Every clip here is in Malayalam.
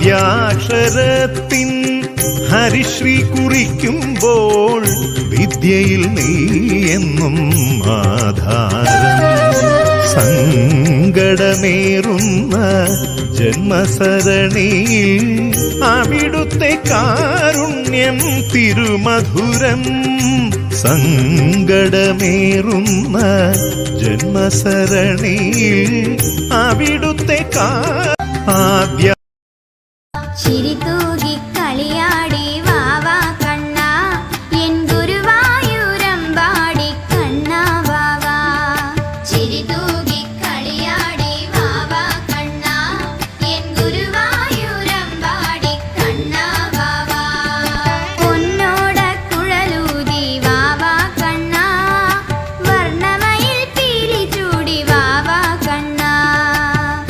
ആദ്യാക്ഷരത്തിൻ ഹരിശ്രീ കുറിക്കുമ്പോൾ വിദ്യയിൽ നീ എന്നും ആധാരം. സങ്കടമേറുന്ന ജന്മസരണിയിൽ അവിടുത്തെ കാരുണ്യം തിരുമധുരം. സങ്കടമേറുന്ന ജന്മസരണിയിൽ അവിടുത്തെ ആദ്യ ചിരി തൂകി കളിയാടി വാവാ കണ്ണ എൻ ഗുരുവായൂരമ്പാടി കണ്ണ വാവാ. ചിരി തൂകി കളിയാടി വാവാ കണ്ണ എൻ ഗുരുവായൂരമ്പാടി കണ്ണ വാവാ. പൊന്നോട കുഴലൂതി വാവാ കണ്ണ വർണ്ണമയിൽ പീലി ചൂടി വാവാ കണ്ണ.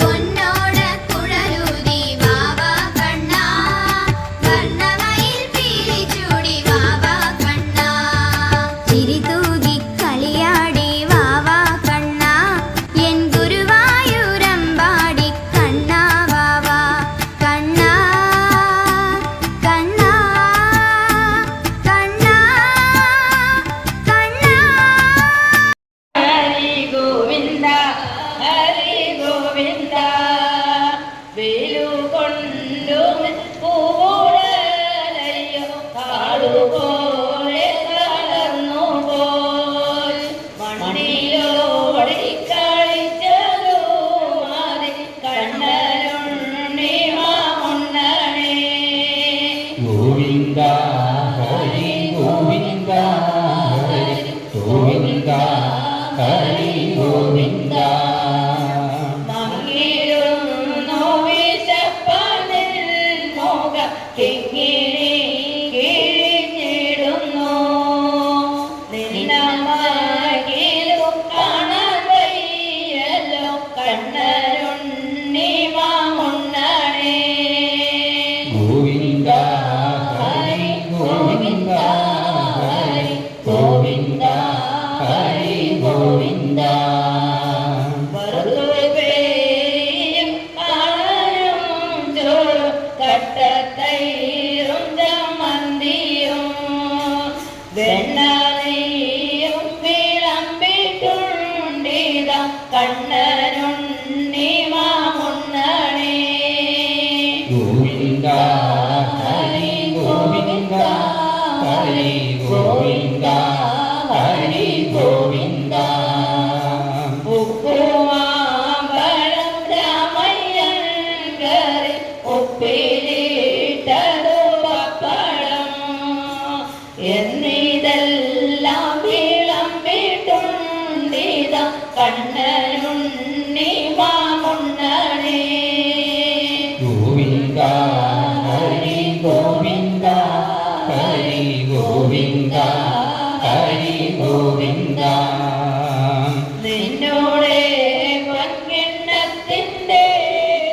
പൊന്നോട കുഴലൂതി വാവാ കണ്ണ വർണ്ണമയിൽ പീലി ചൂടി വാവാ കണ്ണ. ചിരി തൂകി കളിയാടി വാവാ കണ്ണ എൻ ഗുരുവായൂരമ്പാടി കണ്ണ വാവാ. കണ്ണ കണ്ണ കണ്ണ കണ്ണ. ഹരി ഗോവിന്ദ ഹരി ഗോവിന്ദ വേലുകൊണ്ടു പൂവുടലയ്യോ കാടുപോലെ തളർന്നു പോയി മണ്ണിലോടി കളിച്ചതു മതി കണ്ണനുണ്ണി മാമുണ്ണനേ. ഗോവിന്ദ ഹരി ഗോവിന്ദ ഹരി ഗോവിന്ദ ഹരി ഗോവിന്ദ. മങ്ങിരുന്നു വിശപ്പനിൽ മുഖം കിങ്ങിണി കിഴിഞ്ഞിടുന്നു നിന്നമകിലു കാണാൻ വയ്യല്ലോ കണ്ണനുണ്ണി മാമുണ്ണനേ. ഗോവിന്ദ ഹരി ഗോവിന്ദ ഹരി ഗോവിന്ദ ഹരി ഗോവിന്ദ. വറുതുപേയും കാണലും ചോറും കട്ടത്തൈറും ചമ്മന്തിയും വെണ്ണനെയ്യും വിളമ്പിട്ടുണ്ടിത കണ്ണനുണ്ണി മാമുണ്ണനേ. ഗോവിന്ദ ഹരി ഗോവിന്ദ ഹരി ഗോവിന്ദ ഹരി ഗോവിന്ദ. ഉപ്പുമാമ്പഴം രാമയ്യൻ കറി ഉപ്പിലിട്ടതു പപ്പടം എന്നിതെല്ലാം വിളമ്പിട്ടുണ്ടിത കണ്ണനുണ്ണി മാമുണ്ണനേ. ഗോവിന്ദ ഹരി ഗോവിന്ദ ഹരി ഗോവിന്ദ ഹരി ഗോവിന്ദ. നിന്നോടെ പൊൻകിണ്ണത്തിന്റെ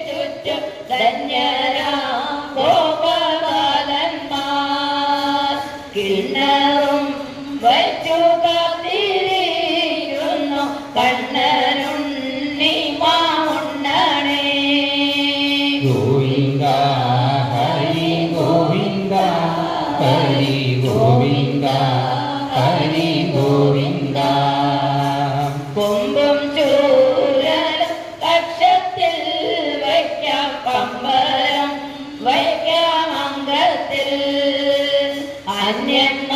ചുറ്റും ധന്യരാം ഗോപബാലന്മാർ കിണ്ണറും വച്ചു കാത്തിരിക്കുന്നു കണ്ണനുണ്ണി മാമുണ്ണനേ. ഗോവിന്ദ ഹരി ഗോവിന്ദ ഹരി ഗോവിന്ദ ഹരി ഗോവിന്ദ. കൊമ്പും ചൂരലും കക്ഷത്തിൽ വയ്ക്കാം പമ്പരം വയ്ക്കാം അംഗത്തിൽ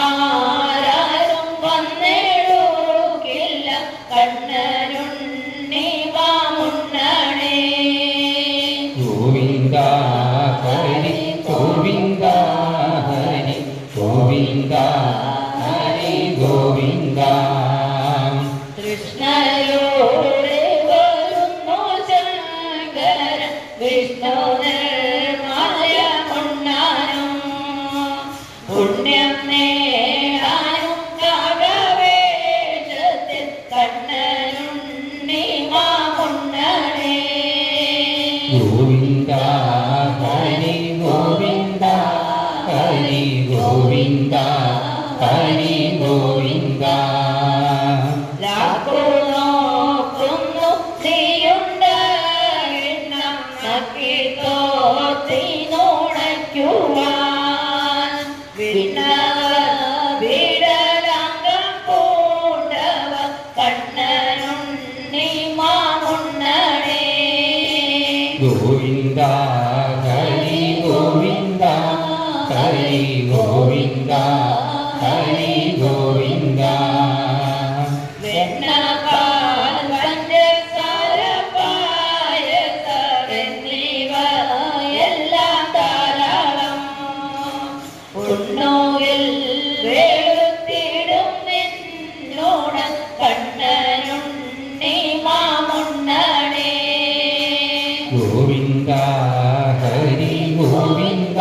അന്യന്മാരും വന്നിടുകില്ല കണ്ണനുണ്ണി മാമുണ്ണനേ. ഗോവിന്ദ ഹരി ഗോവിന്ദ ഹരി ഗോവിന്ദ ഹരി ഗോവിന്ദ. കൃഷ്ണയോടെ വരുന്നു ശങ്കര വിഷ്ണു നിർമാല്യ ഉണ്ണാനും പുണ്യം നേടാനും കാകവേഷത്തിൽ കണ്ണനുണ്ണി മാമുണ്ണനേ. ഗോവിന്ദ ഹരി ഗോവിന്ദ ഹരി ഗോവിന്ദ ഹരി ഗോവിന്ദ. ലാക്കു നോക്കുന്നു നീയുണ്ട് എണ്ണം നക്കി തോറ്റ വീടലാംഗം പൂണ്ടവ കണ്ണനുണ്ണി മാമുണ്ണണേ ഗോവിന്ദ ഹരി ഗോവിന്ദ ഹരി ഗോവിന്ദ ഹരി ഗോവിന്ദ വെണ്ണപാൽ പഞ്ചസാര പായസം എന്നിവ എല്ലാം ധാരാളം ഉണ്ണുകിൽ വെളുത്തിടും നിന്നോട് കണ്ണനുണ്ണി മാമുണ്ണണേ ഗോവിന്ദ ഹരി ഗോവിന്ദ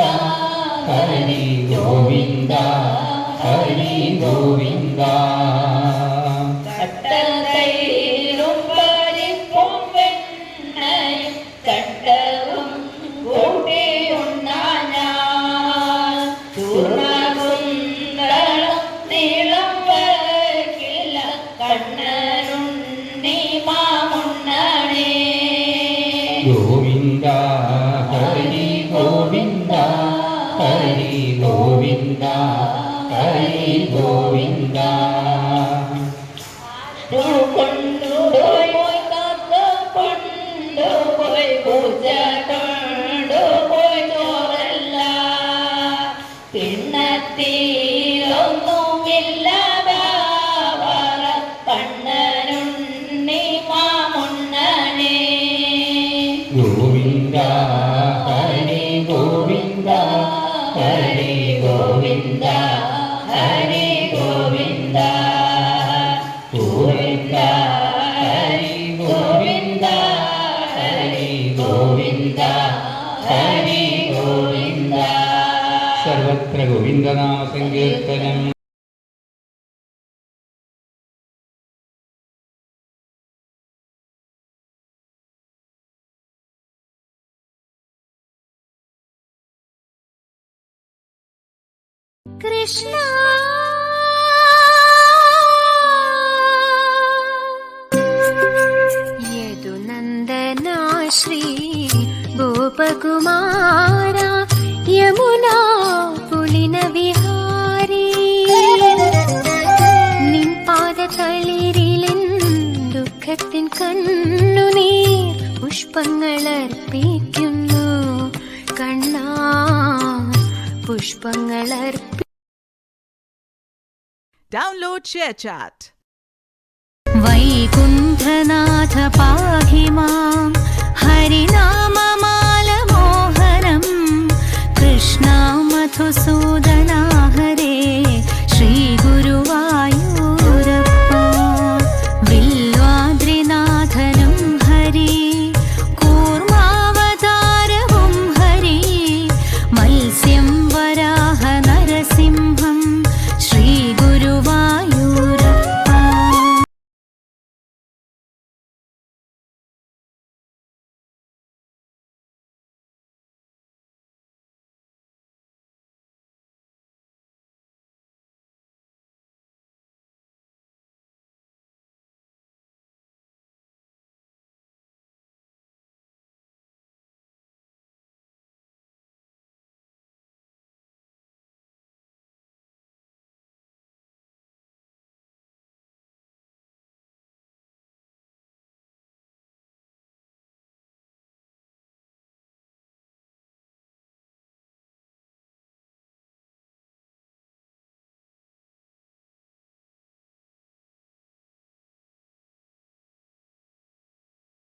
ഹരി ഗോവിന്ദ ഹരി ഗോവിന്ദ കട്ടതൈരും പരിപ്പും വെണ്ണയും കട്ടവും കൂട്ടിയുണ്ണാൻ ഞാൻ ചൂർണകുന്തളം നീളം വയ്ക്കില്ല കണ്ണനുണ്ണി മാമുണ്ണണേ ഗോവിന്ദ ഹരി ഗോവിന്ദ ഹരി ഗോവിന്ദ ഹരി ഗോവിന്ദ കൊണ്ടുപോയി കാക്ക കൊണ്ടുപോയി പൂജ കൊണ്ടുപോയി ചോറല്ല പിന്നത്തിലൊന്നുമില്ലാതാവറ കണ്ണനുണ്ണി മാമുണ്ണണേ ഗോവിന്ദ ഹരി ഗോവിന്ദ ഹരി ഗോവിന്ദ ഹരി ഗോവിന്ദ ഗോവിന്ദ ഹരി ഗോവിന്ദ ഹരി ഗോവിന്ദ ഹരി ഗോവിന്ദ സർവത്ര ഗോവിന്ദനാമ സങ്കീർത്തനം. കൃഷ്ണ യദുനന്ദന ശ്രീ ഗോപകുമാര യമുനാ പുളിന വിഹാരി നിൻ പാദതളിരിലെൻ ദുഃഖത്തിൻ കണ്ണുനീർ പുഷ്പങ്ങളർപ്പിക്കുന്നു കണ്ണാ പുഷ്പങ്ങളർപ്പി. Download ShareChat. വൈകുണ്ഠനാഥ പാഹി മാം ഹരിനാ